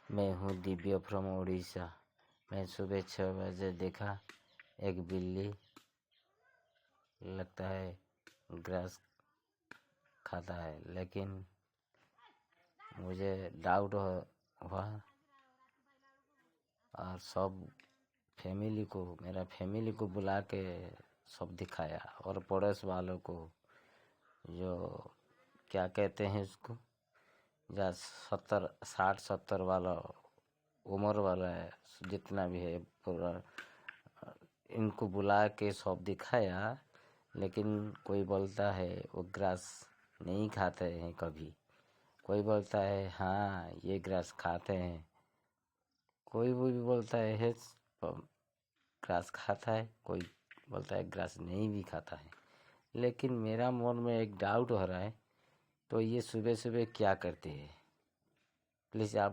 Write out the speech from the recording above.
मैं हूँ दिव्य फ्रॉम उड़ीसा। मैं सुबह 6 बजे देखा एक बिल्ली लगता है ग्रास खाता है, लेकिन मुझे डाउट हुआ और सब मेरा फैमिली को बुला के सब दिखाया और पड़ोस वालों को, जो क्या कहते हैं उसको, या 60-70 वाला उम्र वाला है, जितना भी है पूरा, इनको बुला के सब दिखाया। लेकिन कोई बोलता है वो ग्रास नहीं खाते हैं कभी, कोई बोलता है हाँ ये ग्रास खाते हैं, कोई भी बोलता है ग्रास खाता है, कोई बोलता है ग्रास नहीं भी खाता है। लेकिन मेरा मन में एक डाउट हो रहा है, तो ये सुबह सुबह क्या करते हैं? प्लीज़ आप